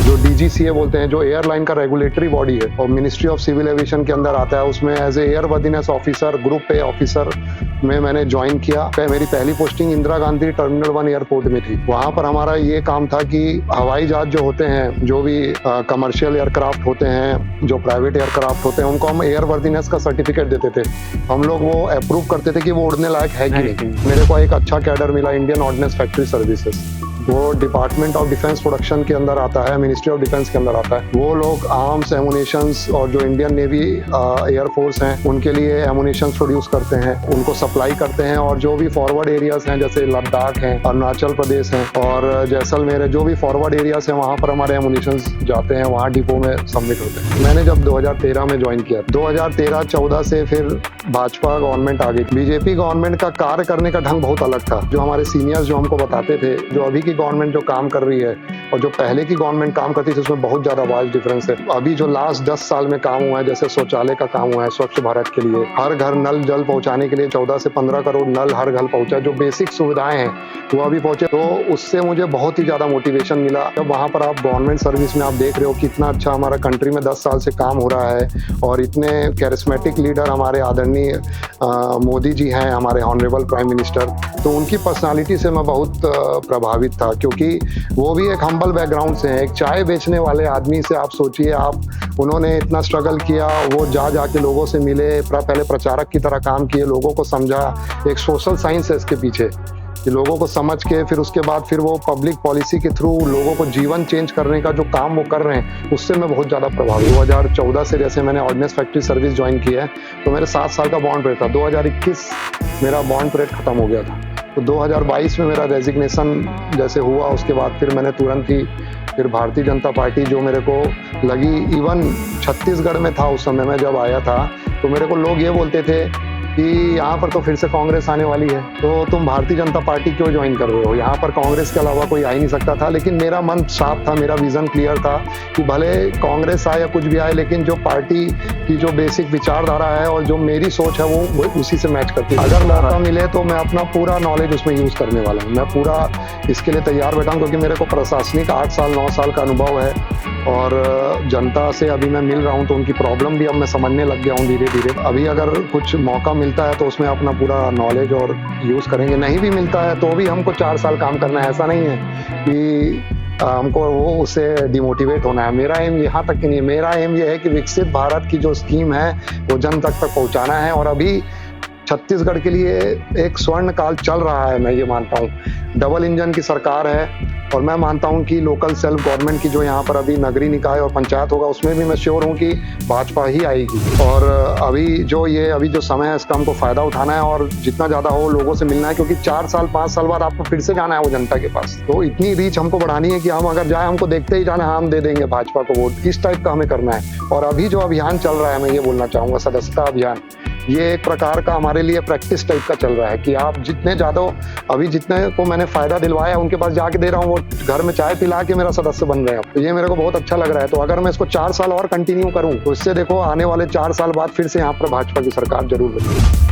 जो डीजीसीए बोलते हैं, जो एयरलाइन का रेगुलेटरी बॉडी है और मिनिस्ट्री ऑफ सिविल एविएशन के अंदर आता है, उसमें as a airworthiness officer, group A officer में मैंने ज्वाइन किया। मेरी पहली posting Indira Gandhi terminal 1 airport में थी। वहां पर हमारा ये काम था कि हवाई जहाज जो होते हैं, जो भी कमर्शियल एयरक्राफ्ट होते हैं, जो प्राइवेट एयरक्राफ्ट होते हैं, उनको हम एयरवर्दीनेस का सर्टिफिकेट देते थे। हम लोग वो अप्रूव करते थे कि वो उड़ने लायक है कि नहीं। मेरे को एक अच्छा कैडर मिला, इंडियन ऑर्डिनेंस फैक्ट्री सर्विसेज। वो डिपार्टमेंट ऑफ डिफेंस प्रोडक्शन के अंदर आता है, मिनिस्ट्री ऑफ डिफेंस के अंदर आता है। वो लोग आर्म्स, एमुनेशंस और जो इंडियन नेवी एयरफोर्स हैं, उनके लिए एमुनेशंस प्रोड्यूस करते हैं, उनको सप्लाई करते हैं। और जो भी फॉरवर्ड एरियाज हैं, जैसे लद्दाख है, अरुणाचल प्रदेश है और जैसलमेर है, जो भी फॉरवर्ड एरियाज हैं, वहाँ पर हमारे एमुनेशंस जाते हैं, वहाँ डिपो में सबमिट होते हैं। मैंने जब 2013 में ज्वाइन किया, 2013-14 से फिर भाजपा गवर्नमेंट आ गई। बीजेपी गवर्नमेंट का कार्य करने का ढंग बहुत अलग था। जो हमारे सीनियर्स जो हमको बताते थे, जो अभी की गवर्नमेंट जो काम कर रही है और जो पहले की गवर्नमेंट काम करती थी, उसमें बहुत ज्यादा वाइड डिफरेंस है। अभी जो लास्ट 10 साल में काम हुआ है, जैसे शौचालय का काम हुआ है, स्वच्छ भारत के लिए, हर घर नल जल पहुंचाने के लिए 14 से 15 करोड़ नल हर घर पहुंचा। जो बेसिक सुविधाएं हैं वो अभी पहुंचे, तो उससे मुझे बहुत ही ज्यादा मोटिवेशन मिला। जब वहां पर आप गवर्नमेंट सर्विस में आप देख रहे हो कितना अच्छा हमारा कंट्री में 10 साल से काम हो रहा है और इतने कैरिस्मेटिक लीडर हमारे आदरणीय मोदी जी हैं, हमारे ऑनरेबल प्राइम मिनिस्टर, तो उनकी पर्सनालिटी से मैं बहुत प्रभावित था। क्योंकि वो भी एक हम्बल बैकग्राउंड से हैं। एक चाय बेचने वाले आदमी से आप सोचिए, उन्होंने इतना स्ट्रगल किया, वो जाके लोगों से मिले, पहले प्रचारक की तरह काम किए, लोगों को समझा। एक सोशल साइंस है इसके पीछे कि लोगों को समझ के फिर उसके बाद फिर वो पब्लिक पॉलिसी के थ्रू लोगों को जीवन चेंज करने का जो काम वो कर रहे हैं, उससे मैं बहुत ज़्यादा प्रभावित। 2014 से जैसे मैंने ऑर्डिनेंस फैक्ट्री सर्विस ज्वाइन की है, तो मेरे 7 साल का बॉन्ड पीरियड था। 2021 मेरा बॉन्ड पीरियड खत्म हो गया था, तो 2022 में मेरा रेजिग्नेशन जैसे हुआ, उसके बाद फिर मैंने तुरंत ही फिर भारतीय जनता पार्टी जो मेरे को लगी, इवन छत्तीसगढ़ में था उस समय मैं जब आया था, तो मेरे को लोग ये बोलते थे कि यहाँ पर तो फिर से कांग्रेस आने वाली है, तो तुम भारतीय जनता पार्टी क्यों ज्वाइन कर रहे हो, यहाँ पर कांग्रेस के अलावा कोई आ ही नहीं सकता था। लेकिन मेरा मन साफ था, मेरा विजन क्लियर था कि भले कांग्रेस आए या कुछ भी आए, लेकिन जो पार्टी की जो बेसिक विचारधारा है और जो मेरी सोच है वो उसी से मैच करती है। अगर मौका मिले तो मैं अपना पूरा नॉलेज उसमें यूज करने वाला हूँ। मैं पूरा इसके लिए तैयार बैठा हूँ, क्योंकि मेरे को प्रशासनिक 8 साल 9 साल का अनुभव है और जनता से अभी मैं मिल रहा हूँ, तो उनकी प्रॉब्लम भी अब मैं समझने लग गया हूँ धीरे धीरे। अभी अगर कुछ मौका मिलता है तो उसमें अपना पूरा नॉलेज और यूज करेंगे, नहीं भी मिलता है तो भी हमको 4 साल काम करना है। ऐसा नहीं है कि हमको वो उससे डिमोटिवेट होना है। मेरा एम यहाँ तक कि नहीं, मेरा एम ये है कि विकसित भारत की जो स्कीम है वो जन तक पहुँचाना है। और अभी छत्तीसगढ़ के लिए एक स्वर्ण काल चल रहा है, मैं ये मानता हूँ। डबल इंजन की सरकार है और मैं मानता हूं कि लोकल सेल्फ गवर्नमेंट की जो यहाँ पर अभी नगरीय निकाय और पंचायत होगा, उसमें भी मैं श्योर हूं कि भाजपा ही आएगी। और अभी जो समय है, इसका हमको फायदा उठाना है और जितना ज्यादा हो लोगों से मिलना है, क्योंकि 4 साल 5 साल बाद आपको फिर से जाना है वो जनता के पास। तो इतनी रीच हमको बढ़ानी है कि हम अगर जाए, हमको देखते ही जाना, हम दे देंगे भाजपा को वोट, इस टाइप का हमें करना है। और अभी जो अभियान चल रहा है, मैं ये बोलना चाहूंगा, सदस्यता अभियान, ये एक प्रकार का हमारे लिए प्रैक्टिस टाइप का चल रहा है कि आप जितने ज्यादा, अभी जितने को मैंने फायदा दिलवाया उनके पास जाके दे रहा हूँ, वो घर में चाय पिला के मेरा सदस्य बन रहे हैं। तो ये मेरे को बहुत अच्छा लग रहा है। तो अगर मैं इसको 4 साल और कंटिन्यू करूँ, तो इससे देखो आने वाले 4 साल बाद फिर से यहाँ पर भाजपा की सरकार जरूर बनेगी।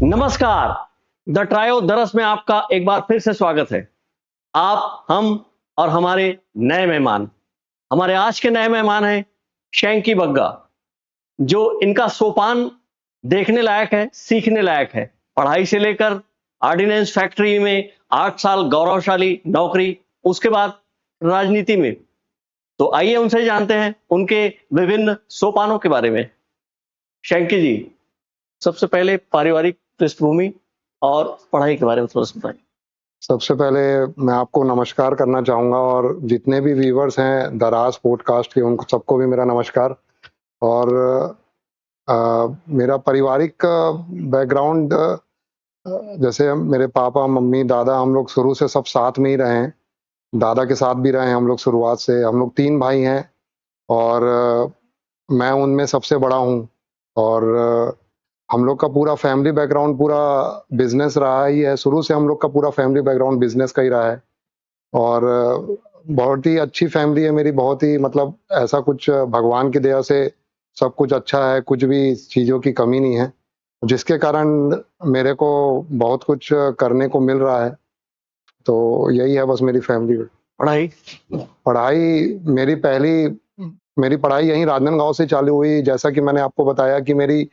नमस्कार, द ट्रायो दरस में आपका एक बार फिर से स्वागत है। आप, हम और हमारे नए मेहमान। हमारे आज के नए मेहमान हैं शैंकी बग्गा, जो इनका सोपान देखने लायक है, सीखने लायक है। पढ़ाई से लेकर ऑर्डिनेंस फैक्ट्री में 8 साल गौरवशाली नौकरी, उसके बाद राजनीति में। तो आइए उनसे जानते हैं उनके विभिन्न सोपानों के बारे में। शैंकी जी, सबसे पहले पारिवारिक पृष्ठभूमि और पढ़ाई के बारे में थोड़ा सा बताइए। सबसे पहले मैं आपको नमस्कार करना चाहूंगा और जितने भी व्यूवर्स हैं दराज पॉडकास्ट के, उनको सबको भी मेरा नमस्कार। और मेरा पारिवारिक बैकग्राउंड, जैसे मेरे पापा मम्मी दादा हम लोग शुरू से सब साथ में ही रहे हैं। दादा के साथ भी रहे हैं हम लोग शुरुआत से। हम लोग 3 भाई हैं और मैं उनमें सबसे बड़ा हूँ। और हम लोग का पूरा फैमिली बैकग्राउंड पूरा बिज़नेस रहा ही है। शुरू से हम लोग का पूरा फैमिली बैकग्राउंड बिज़नेस का ही रहा है। और बहुत ही अच्छी फैमिली है मेरी, बहुत ही मतलब ऐसा कुछ भगवान की दया से सब कुछ अच्छा है, कुछ भी चीज़ों की कमी नहीं है, जिसके कारण मेरे को बहुत कुछ करने को मिल रहा है। तो यही है बस मेरी फैमिली। पढ़ाई? पढ़ाई मेरी पढ़ाई यहीं राजनांदगाँव से चालू हुई। जैसा कि मैंने आपको बताया कि मेरी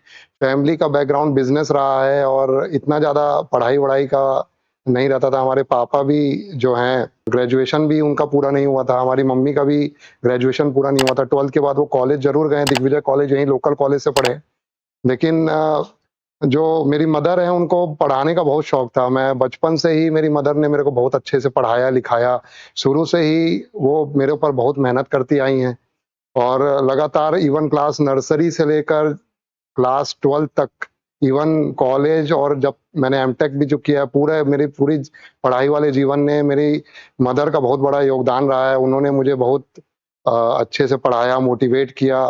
फैमिली का बैकग्राउंड बिज़नेस रहा है और इतना ज़्यादा पढ़ाई-वढ़ाई का नहीं रहता था। हमारे पापा भी जो हैं, ग्रेजुएशन भी उनका पूरा नहीं हुआ था। हमारी मम्मी का भी ग्रेजुएशन पूरा नहीं हुआ था। 12th के बाद वो कॉलेज ज़रूर गए, दिग्विजय कॉलेज यहीं लोकल कॉलेज से पढ़े। लेकिन जो मेरी मदर हैं उनको पढ़ाने का बहुत शौक था। मैं बचपन से ही मेरी मदर ने मेरे को बहुत अच्छे से पढ़ाया-लिखाया। शुरू से ही वो मेरे ऊपर बहुत मेहनत करती आई हैं और लगातार इवन क्लास नर्सरी से लेकर क्लास 12 तक, इवन कॉलेज, और जब मैंने एमटेक भी जो किया, पूरा मेरी पूरी पढ़ाई वाले जीवन में मेरी मदर का बहुत बड़ा योगदान रहा है। उन्होंने मुझे बहुत अच्छे से पढ़ाया, मोटिवेट किया।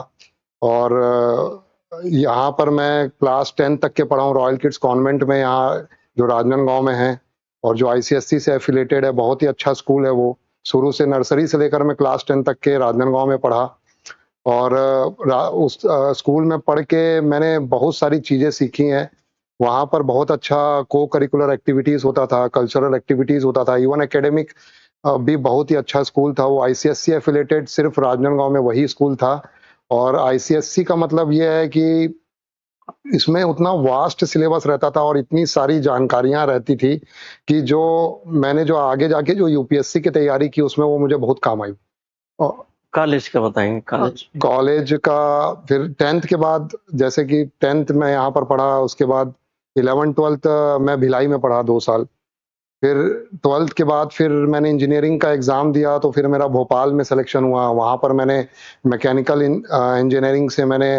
और यहाँ पर मैं क्लास 10 तक के पढ़ा हूँ रॉयल किड्स कॉन्वेंट में, यहाँ जो राजनांदगाँव में है और जो आईसीएसई से एफिलिएटेड है। बहुत ही अच्छा स्कूल है वो। शुरू से नर्सरी से लेकर मैं क्लास 10 तक के राजनांदगाँव में पढ़ा। और उस स्कूल में पढ़ के मैंने बहुत सारी चीज़ें सीखी हैं। वहाँ पर बहुत अच्छा को-करिकुलर एक्टिविटीज़ होता था, कल्चरल एक्टिविटीज़ होता था, इवन एकेडमिक भी बहुत ही अच्छा स्कूल था। वो आईसीएसई एफिलिएटेड सिर्फ़ राजनांदगाँव में वही स्कूल था। और आईसीएसई का मतलब ये है कि इसमें उतना वास्ट सिलेबस रहता था और इतनी सारी जानकारियाँ रहती थी कि जो आगे जाके जो यूपीएससी की तैयारी की उसमें वो मुझे बहुत काम आई। अ, कॉलेज का बताएँगे, कॉलेज? कॉलेज का फिर 10th के बाद, जैसे कि 10th मैं यहाँ पर पढ़ा, उसके बाद 11th-12th मैं भिलाई में पढ़ा 2 साल। फिर 12th के बाद फिर मैंने इंजीनियरिंग का एग्ज़ाम दिया तो फिर मेरा भोपाल में सिलेक्शन हुआ। वहाँ पर मैंने मैकेनिकल इंजीनियरिंग से मैंने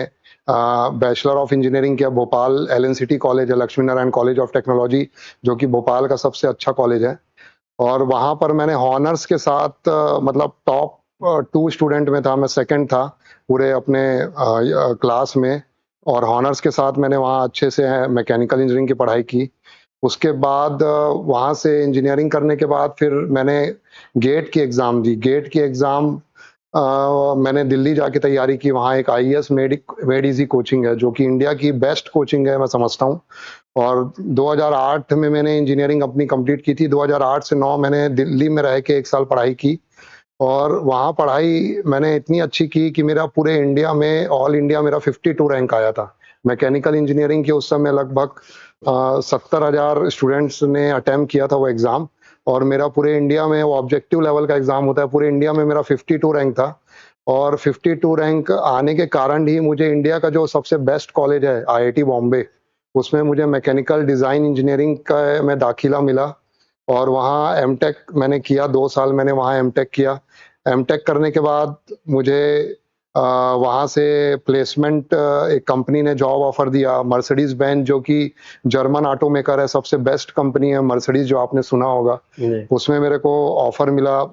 बैचलर ऑफ इंजीनियरिंग किया। भोपाल एलएनसीटी कॉलेज है, Lakshmi Narayan college of technology, जो कि भोपाल का सबसे अच्छा कॉलेज है। और वहाँ पर मैंने हॉनर्स के साथ मतलब टॉप 2 स्टूडेंट में था, मैं सेकंड था पूरे अपने क्लास में। और हॉनर्स के साथ मैंने वहाँ अच्छे से मैकेनिकल इंजीनियरिंग की पढ़ाई की। उसके बाद वहाँ से इंजीनियरिंग करने के बाद फिर मैंने गेट की एग्ज़ाम दी। गेट की एग्ज़ाम मैंने दिल्ली जाके तैयारी की। वहाँ एक आईएएस मेड ईज़ी कोचिंग है, जो कि इंडिया की बेस्ट कोचिंग है, मैं समझता हूँ। और 2008 में मैंने इंजीनियरिंग अपनी कंप्लीट की थी। 2008 से 9 मैंने दिल्ली में रह के 1 साल पढ़ाई की। और वहाँ पढ़ाई मैंने इतनी अच्छी की कि मेरा पूरे इंडिया में, ऑल इंडिया मेरा 52 रैंक आया था। मैकेनिकल इंजीनियरिंग के उस समय लगभग 70,000 स्टूडेंट्स ने अटेम्प्ट किया था वो एग्ज़ाम। और मेरा पूरे इंडिया में, वो ऑब्जेक्टिव लेवल का एग्ज़ाम होता है, पूरे इंडिया में मेरा 52 रैंक था। और 52 रैंक आने के कारण ही मुझे इंडिया का जो सबसे बेस्ट कॉलेज है, आईआईटी बॉम्बे, उसमें मुझे मैकेनिकल डिज़ाइन इंजीनियरिंग का में दाखिला मिला। और वहाँ एमटेक मैंने किया, 2 साल मैंने वहाँ एमटेक किया। एमटेक करने के बाद मुझे वहाँ से प्लेसमेंट, एक कंपनी ने जॉब ऑफ़र दिया, मर्सिडीज़ बेंज, जो कि जर्मन ऑटो मेकर है, सबसे बेस्ट कंपनी है मर्सिडीज़, जो आपने सुना होगा। जी। उसमें मेरे को ऑफ़र मिला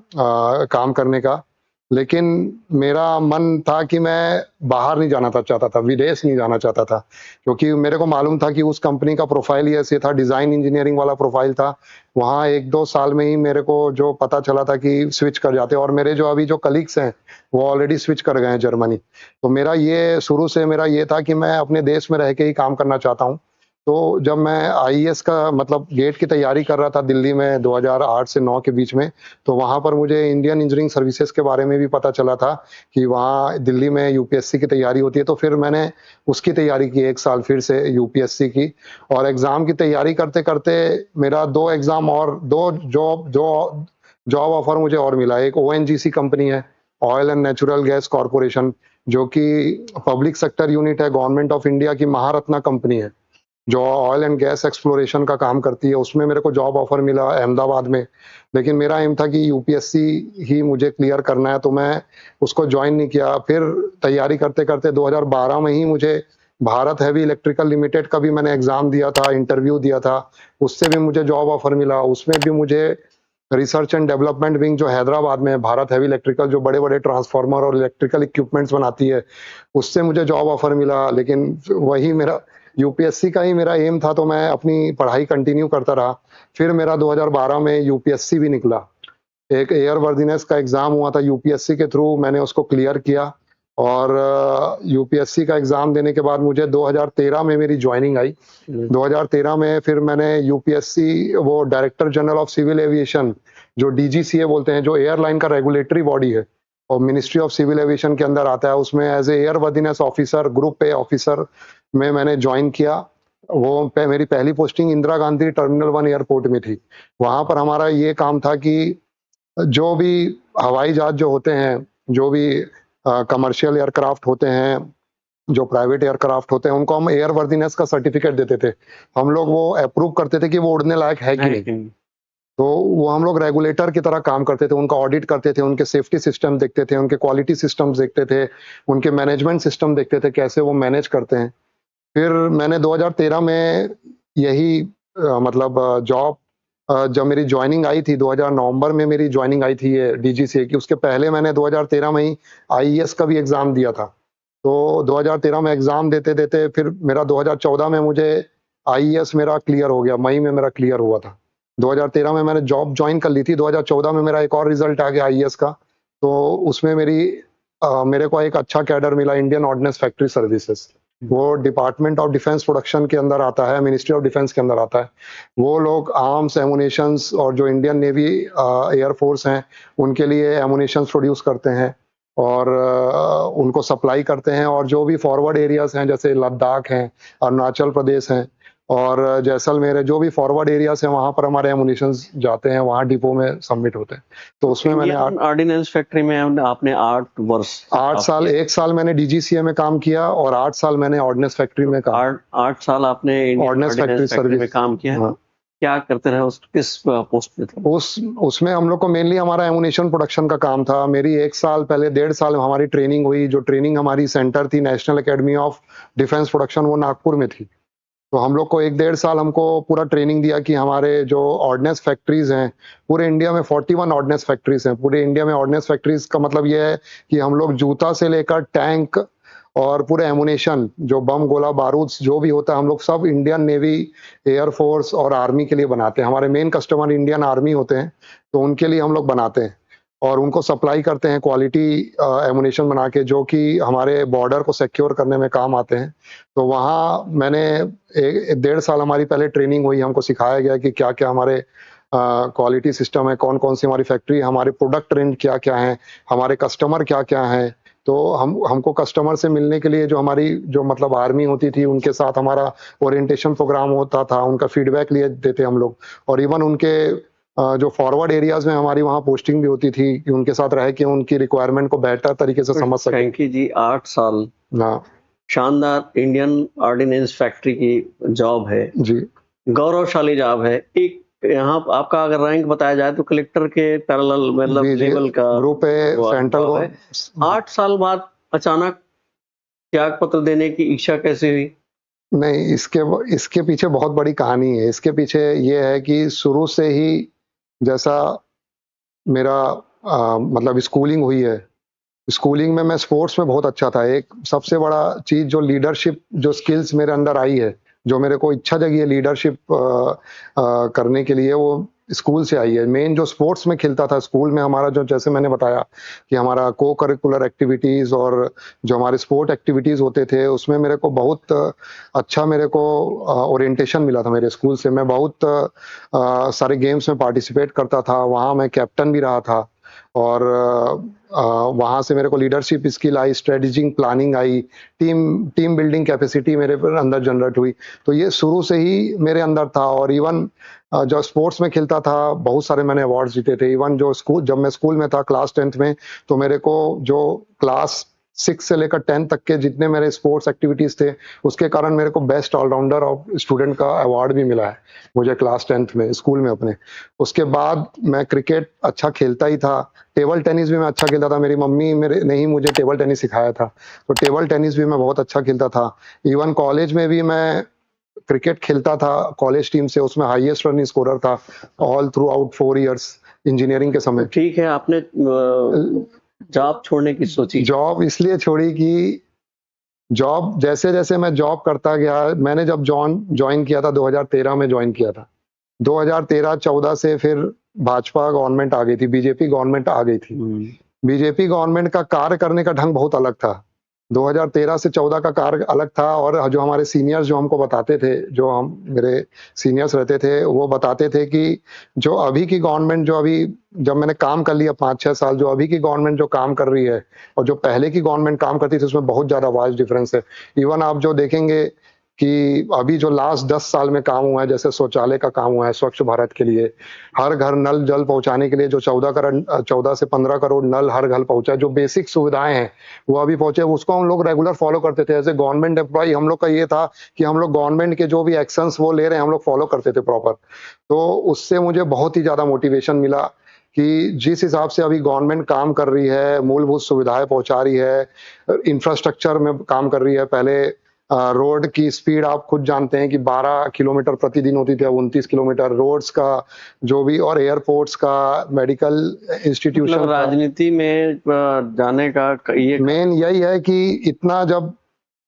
काम करने का। लेकिन मेरा मन था कि मैं बाहर नहीं जाना चाहता था, विदेश नहीं जाना चाहता था, क्योंकि मेरे को मालूम था कि उस कंपनी का प्रोफ़ाइल ही ऐसे था, डिज़ाइन इंजीनियरिंग वाला प्रोफ़ाइल था। वहाँ 1-2 साल में ही मेरे को जो पता चला था कि स्विच कर जाते हैं, और मेरे जो अभी जो कलीग्स हैं, वो ऑलरेडी स्विच कर गए हैं जर्मनी। तो मेरा ये शुरू से मेरा ये था कि मैं अपने देश में रह के ही काम करना चाहता हूँ। तो जब मैं आईएएस का मतलब गेट की तैयारी कर रहा था दिल्ली में 2008 से 9 के बीच में, तो वहाँ पर मुझे इंडियन इंजीनियरिंग सर्विसेज़ के बारे में भी पता चला था कि वहाँ दिल्ली में यूपीएससी की तैयारी होती है। तो फिर मैंने उसकी तैयारी की 1 साल फिर से यूपीएससी की। और एग्ज़ाम की तैयारी करते-करते मेरा 2 एग्ज़ाम और 2 जॉब ऑफ़र मुझे और मिला। एक ओएनजीसी कंपनी है, oil and natural gas corporation, जो कि पब्लिक सेक्टर यूनिट है, गवर्नमेंट ऑफ इंडिया की महारत्ना कंपनी है। जो ऑयल एंड गैस एक्सप्लोरेशन का काम करती है, उसमें मेरे को जॉब ऑफर मिला अहमदाबाद में। लेकिन मेरा एम था कि यूपीएससी ही मुझे क्लियर करना है, तो मैं उसको ज्वाइन नहीं किया। फिर तैयारी करते-करते 2012 में ही मुझे भारत हेवी इलेक्ट्रिकल लिमिटेड का भी मैंने एग्ज़ाम दिया था, इंटरव्यू दिया था। उससे भी मुझे जॉब ऑफर मिला। उसमें भी मुझे रिसर्च एंड डेवलपमेंट विंग जो हैदराबाद में है, भारत हेवी इलेक्ट्रिकल जो बड़े-बड़े ट्रांसफार्मर और इलेक्ट्रिकल इक्विपमेंट्स बनाती है, उससे मुझे जॉब ऑफर मिला। लेकिन वही मेरा यूपीएससी का ही मेरा एम था, तो मैं अपनी पढ़ाई कंटिन्यू करता रहा। फिर मेरा 2012 में यूपीएससी भी निकला। एक एयर वर्दीनेस का एग्ज़ाम हुआ था यूपीएससी के थ्रू, मैंने उसको क्लियर किया। और यूपीएससी का एग्ज़ाम देने के बाद मुझे 2013 में मेरी जॉइनिंग आई। 2013 में फिर मैंने यूपीएससी वो director general of civil aviation जो डीजीसीए बोलते हैं, जो एयरलाइन का रेगुलेटरी बॉडी है और मिनिस्ट्री ऑफ सिविल एविएशन के अंदर आता है, उसमें as a air worthiness officer, group A officer में मैंने ज्वाइन किया। मेरी पहली posting Indira Gandhi terminal 1 airport में थी। वहां पर हमारा ये काम था कि जो भी हवाई जहाज जो होते हैं, जो भी कमर्शियल एयरक्राफ्ट होते हैं, जो प्राइवेट एयरक्राफ्ट होते हैं, उनको हम एयर वर्दीनेस का सर्टिफिकेट देते थे। हम लोग वो अप्रूव करते थे कि वो उड़ने लायक है कि नहीं। तो वो हम लोग रेगुलेटर की तरह काम करते थे, उनका ऑडिट करते थे, उनके सेफ्टी सिस्टम देखते थे, उनके क्वालिटी सिस्टम्स देखते थे, उनके मैनेजमेंट सिस्टम देखते थे, कैसे वो मैनेज करते हैं। फिर मैंने 2013 में यही मतलब जॉब जब मेरी जॉइनिंग आई थी 2000 नवंबर में मेरी जॉइनिंग आई थी ये डीजीसीए की। उसके पहले मैंने 2013 में ही आईएएस का भी एग्ज़ाम दिया था। तो 2013 में एग्ज़ाम देते-देते फिर मेरा 2014 में मुझे आईएएस मेरा क्लियर हो गया, मई में मेरा क्लियर हुआ था। 2013 में मैंने जॉब जॉइन कर ली थी, 2014 में मेरा एक और रिज़ल्ट आ गया आईएएस का। तो उसमें मेरे को एक अच्छा कैडर मिला इंडियन ऑर्डिनेंस फैक्ट्री सर्विसेज। वो डिपार्टमेंट ऑफ डिफेंस प्रोडक्शन के अंदर आता है, मिनिस्ट्री ऑफ डिफेंस के अंदर आता है। वो लोग आर्म्स, एमुनिशंस और जो इंडियन नेवी एयर फोर्स हैं, उनके लिए एमुनिशंस प्रोड्यूस करते हैं और उनको सप्लाई करते हैं। और जो भी फॉरवर्ड एरियाज़ हैं, जैसे लद्दाख हैं, अरुणाचल प्रदेश हैं और जैसलमेर है, जो भी फॉरवर्ड एरियाज़ हैं, वहाँ पर हमारे एमुनिशंस जाते हैं, वहाँ डिपो में सबमिट होते हैं। तो उसमें मैंने इंडियन ऑर्डिनेंस फैक्ट्री में आपने 8 वर्ष 8 साल, 1 साल मैंने डीजीसीए में काम किया और 8 साल मैंने ऑर्डिनेंस फैक्ट्री में काम 8 साल आपने Indian ordnance factory ordnance factory में सर्विस। काम किया। हाँ। क्या करते रहे, उस किस पोस्ट पे थे? उसमें हम लोग को मेनली हमारा एमुनिशन प्रोडक्शन का काम था। मेरी 1 साल पहले 1.5 साल हमारी ट्रेनिंग हुई। जो ट्रेनिंग हमारी सेंटर थी national academy of defence production, वो नागपुर में थी। तो हम लोग को 1 डेढ़ साल हमको पूरा ट्रेनिंग दिया कि हमारे जो ऑर्डिनेंस फैक्ट्रीज हैं, पूरे इंडिया में 41 ऑर्डिनेंस फैक्ट्रीज हैं। पूरे इंडिया में ऑर्डिनेंस फैक्ट्रीज का मतलब ये है कि हम लोग जूता से लेकर टैंक और पूरे एमुनेशन, जो बम, गोला, बारूद जो भी होता है, हम लोग सब इंडियन नेवी, एयर फोर्स और आर्मी के लिए बनाते हैं। हमारे मेन कस्टमर इंडियन आर्मी होते हैं, तो उनके लिए हम लोग बनाते हैं और उनको सप्लाई करते हैं क्वालिटी एमुनेशन बना के, जो कि हमारे बॉर्डर को सिक्योर करने में काम आते हैं। तो वहाँ मैंने 1 डेढ़ साल हमारी पहले ट्रेनिंग हुई, हमको सिखाया गया कि क्या-क्या हमारे क्वालिटी सिस्टम है, कौन-कौन सी हमारी फैक्ट्री, हमारे प्रोडक्ट रेंज क्या-क्या हैं, हमारे कस्टमर क्या-क्या हैं। तो हमको कस्टमर से मिलने के लिए जो हमारी जो मतलब आर्मी होती थी, उनके साथ हमारा ओरिएंटेशन प्रोग्राम होता था, उनका फीडबैक लिए देते हम लोग। और इवन उनके जो फॉरवर्ड एरियाज़ में हमारी वहाँ पोस्टिंग भी होती थी कि उनके साथ रह के उनकी रिक्वायरमेंट को बेहतर तरीके से समझ सकें। थैंक जी, 8 साल हाँ, शानदार इंडियन ऑर्डिनेंस फैक्ट्री की जॉब है, जी। गौरवशाली जॉब है। एक यहाँ आपका अगर रैंक बताया जाए तो कलेक्टर के पैरेलल मतलब जी, जी। लेवल का ग्रुप ए वो सेंट्रल जॉब है। 8 साल बाद अचानक त्याग पत्र देने की इच्छा कैसे हुई? नहीं, इसके पीछे बहुत बड़ी कहानी है। इसके पीछे ये है कि शुरू से ही जैसा मेरा मतलब स्कूलिंग हुई है, स्कूलिंग में मैं स्पोर्ट्स में बहुत अच्छा था। एक सबसे बड़ा चीज़ जो लीडरशिप जो स्किल्स मेरे अंदर आई है, जो मेरे को इच्छा जगी है लीडरशिप करने के लिए, वो स्कूल से आई है। मेन जो स्पोर्ट्स में खेलता था स्कूल में, हमारा जो जैसे मैंने बताया कि हमारा को करिकुलर एक्टिविटीज़ और जो हमारे स्पोर्ट एक्टिविटीज़ होते थे, उसमें मेरे को बहुत अच्छा मेरे को ओरिएंटेशन मिला था मेरे स्कूल से। मैं बहुत सारे गेम्स में पार्टिसिपेट करता था, वहाँ मैं कैप्टन भी रहा था और वहाँ से मेरे को leadership skill I, strategic planning I, team building capacity मेरे अंदर जनरेट हुई। तो ये शुरू से ही मेरे अंदर था। और इवन जब स्पोर्ट्स में खेलता था, बहुत सारे मैंने अवार्ड्स जीते थे। इवन जब मैं स्कूल में था क्लास 10th में, तो मेरे को जो क्लास 6 से लेकर 10 तक के जितने मेरे स्पोर्ट्स एक्टिविटीज थे, उसके कारण मेरे को बेस्ट ऑलराउंडर ऑफ स्टूडेंट का अवार्ड भी मिला है मुझे क्लास 10th में स्कूल में अपने। उसके बाद मैं क्रिकेट अच्छा खेलता ही था, टेबल टेनिस भी मैं अच्छा खेलता था। मेरी मम्मी मेरे ने ही मुझे टेबल टेनिस सिखाया था, तो टेबल टेनिस भी मैं बहुत अच्छा खेलता था। इवन कॉलेज में भी मैं क्रिकेट खेलता था कॉलेज टीम से, उसमें हाईएस्ट रन स्कोरर था all through out 4 years engineering के तो समय। ठीक है, आपने जॉब छोड़ने की सोची? जॉब इसलिए छोड़ी कि जॉब जैसे-जैसे मैं जॉब करता गया, मैंने जब जॉइन किया था 2013 में जॉइन किया था। 2013-14 से फिर भाजपा गवर्नमेंट आ गई थी, बीजेपी गवर्नमेंट आ गई थी। बीजेपी गवर्नमेंट का कार्य करने का ढंग बहुत अलग था। 2013 से 14 का कार्य अलग था, और जो हमारे सीनियर्स जो हमको बताते थे, जो हम मेरे सीनियर्स रहते थे, वो बताते थे कि जो अभी की गवर्नमेंट, जो अभी जब मैंने काम कर लिया 5-6 साल, जो अभी की गवर्नमेंट जो काम कर रही है और जो पहले की गवर्नमेंट काम करती थी, उसमें बहुत ज़्यादा वास्ट डिफरेंस है। इवन आप जो देखेंगे कि अभी जो लास्ट 10 साल में काम हुआ है, जैसे शौचालय का काम हुआ है स्वच्छ भारत के लिए, हर घर नल जल पहुँचाने के लिए जो 14 से 15 करोड़ नल हर घर पहुँचा है, जो बेसिक सुविधाएँ हैं, वो अभी पहुँचे, उसको हम लोग रेगुलर फॉलो करते थे। एज़ ए गवर्नमेंट एम्प्लॉयी हम लोग का ये था कि हम लोग गवर्नमेंट के जो भी एक्शंस वो ले रहे हैं, हम लोग फॉलो करते थे प्रॉपर। तो उससे मुझे बहुत ही ज़्यादा मोटिवेशन मिला कि जिस हिसाब से अभी गवर्नमेंट काम कर रही है, मूलभूत सुविधाएँ पहुँचा रही है, इंफ्रास्ट्रक्चर में काम कर रही है। पहले रोड की स्पीड आप खुद जानते हैं कि 12 किलोमीटर प्रतिदिन होती थी, अब 29 किलोमीटर। रोड्स का जो भी, और एयरपोर्ट्स का, मेडिकल इंस्टीट्यूशन मतलब का। राजनीति में जाने का ये मेन यही है कि इतना जब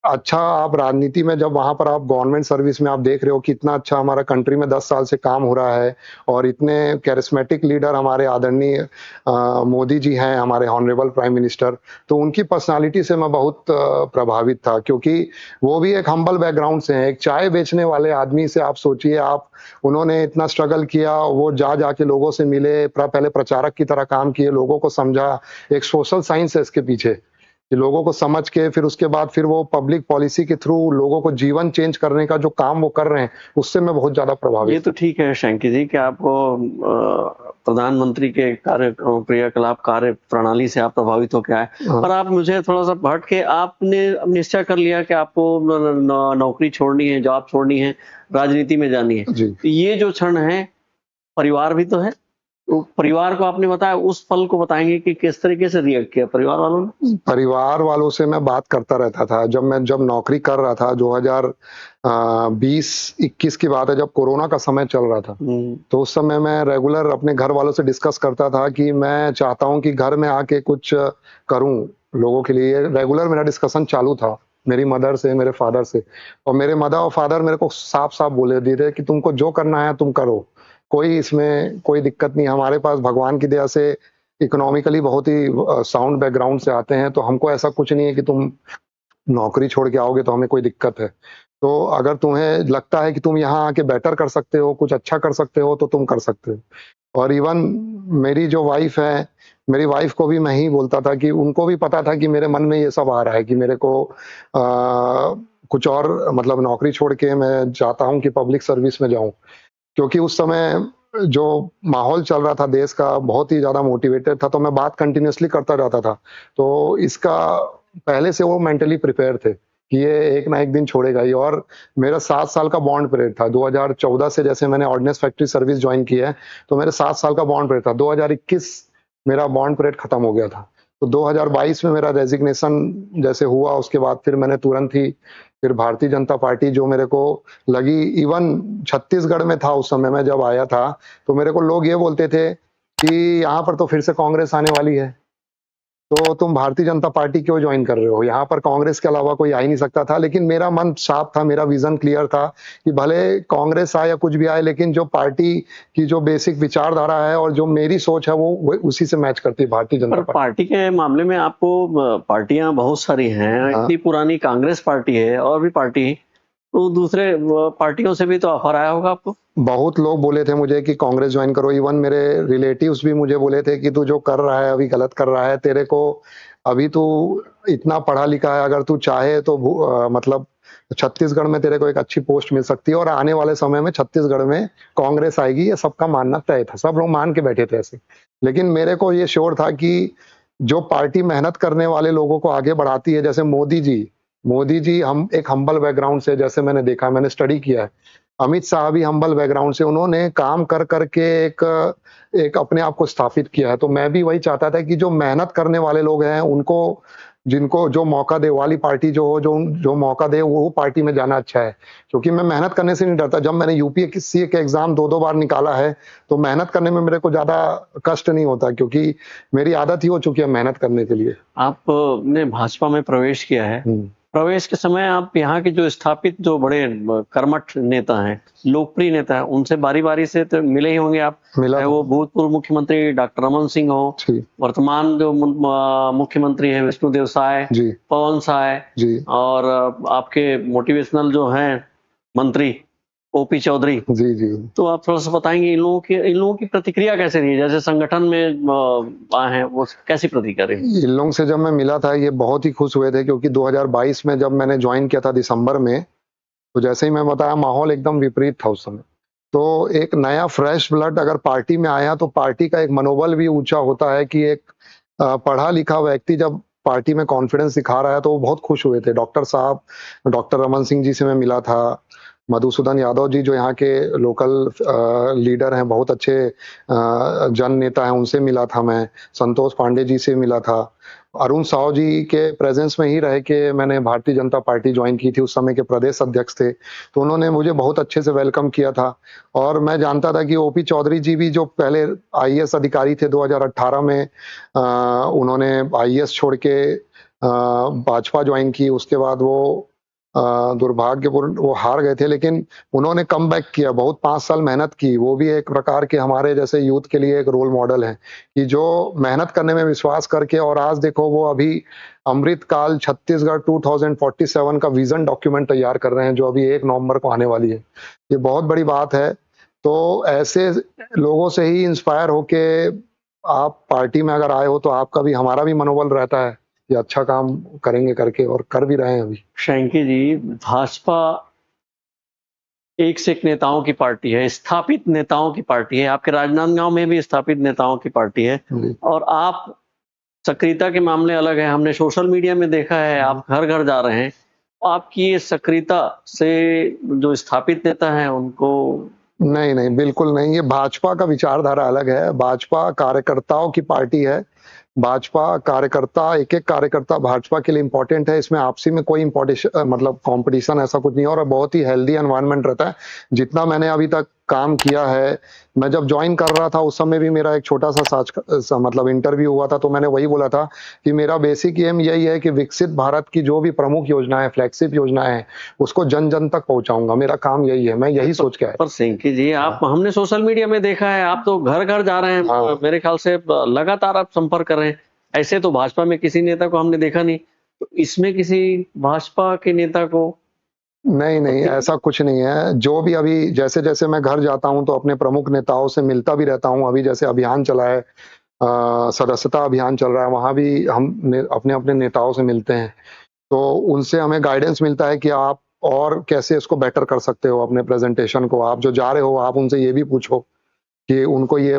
अच्छा आप राजनीति में, जब वहाँ पर आप गवर्नमेंट सर्विस में आप देख रहे हो कि इतना अच्छा हमारा कंट्री में 10 साल से काम हो रहा है, और इतने कैरिस्मेटिक लीडर हमारे आदरणीय मोदी जी हैं, हमारे ऑनरेबल प्राइम मिनिस्टर, तो उनकी पर्सनालिटी से मैं बहुत प्रभावित था, क्योंकि वो भी एक हम्बल बैकग्राउंड से हैं। एक चाय बेचने वाले आदमी से आप सोचिए, आप उन्होंने इतना स्ट्रगल किया, वो जा-जा के लोगों से मिले, पहले प्रचारक की तरह काम किए, लोगों को समझा। एक सोशल साइंस है इसके पीछे, कि लोगों को समझ के फिर उसके बाद फिर वो पब्लिक पॉलिसी के थ्रू लोगों को जीवन चेंज करने का जो काम वो कर रहे हैं, उससे मैं बहुत ज़्यादा ये प्रभावित। तो ठीक है शैंकी जी कि आपको प्रधानमंत्री के क्रियाकलाप कार्य प्रणाली से आप प्रभावित होके आए, हाँ। पर आप मुझे थोड़ा सा हट के आपने अब निश्चय कर लिया कि आपको नौकरी छोड़नी है, जॉब छोड़नी है, राजनीति में जानी है। जी। तो ये जो क्षण है, परिवार भी तो है, तो परिवार को आपने बताया, उस पल को बताएंगे कि किस तरीके से रिएक्ट किया परिवार वालों ने? परिवार वालों से मैं बात करता रहता था। जब नौकरी कर रहा था, 2020-21 की बात है, जब कोरोना का समय चल रहा था, तो उस समय मैं रेगुलर अपने घर वालों से डिस्कस करता था कि मैं चाहता हूँ कि घर में आके कुछ करूँ लोगों के लिए। रेगुलर मेरा डिस्कशन चालू था मेरी मदर से, मेरे फादर से, और मेरे मदर और फादर मेरे को साफ-साफ बोले दिए थे कि तुमको जो करना है तुम करो, कोई इसमें कोई दिक्कत नहीं। हमारे पास भगवान की दया से इकोनॉमिकली बहुत ही साउंड बैकग्राउंड से आते हैं, तो हमको ऐसा कुछ नहीं है कि तुम नौकरी छोड़ के आओगे तो हमें कोई दिक्कत है। तो अगर तुम्हें लगता है कि तुम यहाँ आके बेटर कर सकते हो, कुछ अच्छा कर सकते हो, तो तुम कर सकते हो। और इवन मेरी जो वाइफ है, मेरी वाइफ को भी मैं ही बोलता था कि उनको भी पता था कि मेरे मन में ये सब आ रहा है कि मेरे को कुछ और, मतलब नौकरी छोड़ के मैं चाहता हूँ कि पब्लिक सर्विस में जाऊँ। क्योंकि उस समय जो माहौल चल रहा था देश का, बहुत ही ज़्यादा मोटिवेटेड था, तो मैं बात कंटिन्यूअसली करता रहता था। तो इसका पहले से वो मेंटली प्रिपेयर थे कि ये एक ना एक दिन छोड़ेगा ही। और मेरा 7 साल का बॉन्ड पीरियड था। 2014 से जैसे मैंने ऑर्डिनेंस फैक्ट्री सर्विस जॉइन की है, तो मेरे 7 साल का बॉन्ड पीरियड था। 2021 मेरा बॉन्ड पीरियड खत्म हो गया था। तो 2022 में मेरा रेजिग्नेशन जैसे हुआ, उसके बाद फिर मैंने तुरंत ही फिर भारतीय जनता पार्टी जो मेरे को लगी, इवन छत्तीसगढ़ में था उस समय मैं जब आया था, तो मेरे को लोग ये बोलते थे कि यहाँ पर तो फिर से कांग्रेस आने वाली है, तो तुम भारतीय जनता पार्टी क्यों ज्वाइन कर रहे हो? यहाँ पर कांग्रेस के अलावा कोई आ ही नहीं सकता था। लेकिन मेरा मन साफ था, मेरा विजन क्लियर था कि भले कांग्रेस आए या कुछ भी आए, लेकिन जो पार्टी की जो बेसिक विचारधारा है और जो मेरी सोच है, वो उसी से मैच करती है भारतीय जनता पर पार्टी। पार्टी के मामले में आपको पार्टियां बहुत सारी हैं, हाँ। इतनी पुरानी कांग्रेस पार्टी है और भी पार्टी, तो दूसरे पार्टियों से भी तो ऑफर आया होगा आपको? बहुत लोग बोले थे मुझे कि कांग्रेस ज्वाइन करो। इवन मेरे रिलेटिव्स भी मुझे बोले थे कि तू जो कर रहा है अभी गलत कर रहा है, तेरे को अभी तू इतना पढ़ा लिखा है, अगर तू चाहे तो मतलब छत्तीसगढ़ में तेरे को एक अच्छी पोस्ट मिल सकती है, और आने वाले समय में छत्तीसगढ़ में कांग्रेस आएगी, ये सबका मानना तय था, सब लोग मान के बैठे थे ऐसे। लेकिन मेरे को ये श्योर था कि जो पार्टी मेहनत करने वाले लोगों को आगे बढ़ाती है, जैसे मोदी जी हम एक हम्बल बैकग्राउंड से, जैसे मैंने देखा, मैंने स्टडी किया है। अमित शाह भी हम्बल बैकग्राउंड से, उन्होंने काम कर करके एक एक अपने आप को स्थापित किया है। तो मैं भी वही चाहता था कि जो मेहनत करने वाले लोग हैं, उनको जिनको जो मौका दे, वो वाली पार्टी जो हो, जो मौका दे, वो पार्टी में जाना अच्छा है। क्योंकि मैं मेहनत करने से नहीं डरता। जब मैंने यूपीएससी के एग्जाम 2-2 बार निकाला है, तो मेहनत करने में मेरे को ज़्यादा कष्ट नहीं होता, क्योंकि मेरी आदत ही हो चुकी है मेहनत करने के लिए। आपने भाजपा में प्रवेश किया है। हुँ। प्रवेश के समय आप यहाँ के जो स्थापित जो बड़े कर्मठ नेता हैं, लोकप्रिय नेता हैं, उनसे बारी-बारी से तो मिले ही होंगे आप। मिला चाहे था। वो भूतपूर्व मुख्यमंत्री डॉक्टर रमन सिंह हो, जी, वर्तमान जो मुख्यमंत्री हैं विष्णुदेव साय, जी, पवन साय जी, और आपके मोटिवेशनल जो हैं मंत्री ओपी चौधरी। जी, जी। तो आप थोड़ा-सा बताएँगे इन लोगों की प्रतिक्रिया कैसे रही है? जैसे संगठन में आए हैं, वो कैसी प्रतिक्रिया रही? इन लोगों से जब मैं मिला था, ये बहुत ही खुश हुए थे, क्योंकि 2022 में जब मैंने जॉइन किया था दिसंबर में, तो जैसे ही मैं बताया, माहौल एकदम विपरीत था उस समय। तो एक नया फ्रेश ब्लड अगर पार्टी में आया, तो पार्टी का एक मनोबल भी ऊँचा होता है कि एक पढ़ा-लिखा व्यक्ति जब पार्टी में कॉन्फिडेंस दिखा रहा है, तो वो बहुत खुश हुए थे। डॉक्टर रमन सिंह जी से मैं मिला था, मधुसूदन यादव जी जो यहाँ के लोकल लीडर हैं, बहुत अच्छे जन नेता हैं, उनसे मिला था मैं, संतोष पांडे जी से मिला था। अरुण साव जी के प्रेज़ेंस में ही रह के मैंने भारतीय जनता पार्टी जॉइन की थी, उस समय के प्रदेश अध्यक्ष थे। तो उन्होंने मुझे बहुत अच्छे से वेलकम किया था, और मैं जानता था कि ओपी चौधरी जी भी जो पहले आईएएस अधिकारी थे, 2018 में उन्होंने आईएएस छोड़ के भाजपा जॉइन की। उसके बाद वो दुर्भाग्यपूर्ण वो हार गए थे, लेकिन उन्होंने कमबैक किया, बहुत 5 साल मेहनत की। वो भी एक प्रकार के हमारे जैसे यूथ के लिए एक रोल मॉडल हैं, कि जो मेहनत करने में विश्वास करके, और आज देखो वो अभी अमृतकाल छत्तीसगढ़ 2047 का विज़न डॉक्यूमेंट तैयार कर रहे हैं, जो अभी 1 नवंबर को आने वाली है। ये बहुत बड़ी बात है। तो ऐसे लोगों से ही इंस्पायर होके आप पार्टी में अगर आए हो, तो आपका भी हमारा भी मनोबल रहता है कि अच्छा काम करेंगे करके, और कर भी रहे हैं अभी। शैंकी जी, भाजपा एक से एक नेताओं की पार्टी है, स्थापित नेताओं की पार्टी है। आपके राजनांदगांव में भी स्थापित नेताओं की पार्टी है, जी। और आप सक्रियता के मामले अलग है। हमने सोशल मीडिया में देखा है, आप घर-घर जा रहे हैं। आपकी ये सक्रियता से जो स्थापित नेता हैं उनको नहीं, नहीं, बिल्कुल नहीं। ये भाजपा का विचारधारा अलग है। भाजपा कार्यकर्ताओं की पार्टी है। भाजपा कार्यकर्ता, एक-एक कार्यकर्ता भाजपा के लिए इम्पोर्टेंट है। इसमें आपसी में कोई मतलब कॉम्पिटिशन ऐसा कुछ नहीं है, और बहुत ही हेल्दी एनवायरनमेंट रहता है। जितना मैंने अभी तक काम किया है, मैं जब जॉइन कर रहा था, उस समय भी मेरा एक छोटा-सा मतलब इंटरव्यू हुआ था, तो मैंने वही बोला था कि मेरा बेसिक एम यही है कि विकसित भारत की जो भी प्रमुख योजनाएँ, फ्लैगशिप योजनाएँ हैं, उसको जन-जन तक पहुँचाऊँगा। मेरा काम यही है, मैं यही सोच के आया। पर सिंकी जी, आप हमने सोशल मीडिया में देखा है, आप तो घर-घर जा रहे हैं। हाँ। मेरे ख्याल से लगातार आप संपर्क कर रहे हैं। ऐसे तो भाजपा में किसी नेता को हमने देखा नहीं। तो इसमें किसी भाजपा के नेता को नहीं, नहीं, ऐसा कुछ नहीं है। जो भी अभी जैसे-जैसे मैं घर जाता हूँ, तो अपने प्रमुख नेताओं से मिलता भी रहता हूँ। अभी जैसे अभियान चला है, सदस्यता अभियान चल रहा है, वहाँ भी हम अपने-अपने नेताओं से मिलते हैं। तो उनसे हमें गाइडेंस मिलता है कि आप और कैसे इसको बेटर कर सकते हो अपने प्रेज़ेंटेशन को। आप जो जा रहे हो, आप उनसे ये भी पूछो कि उनको ये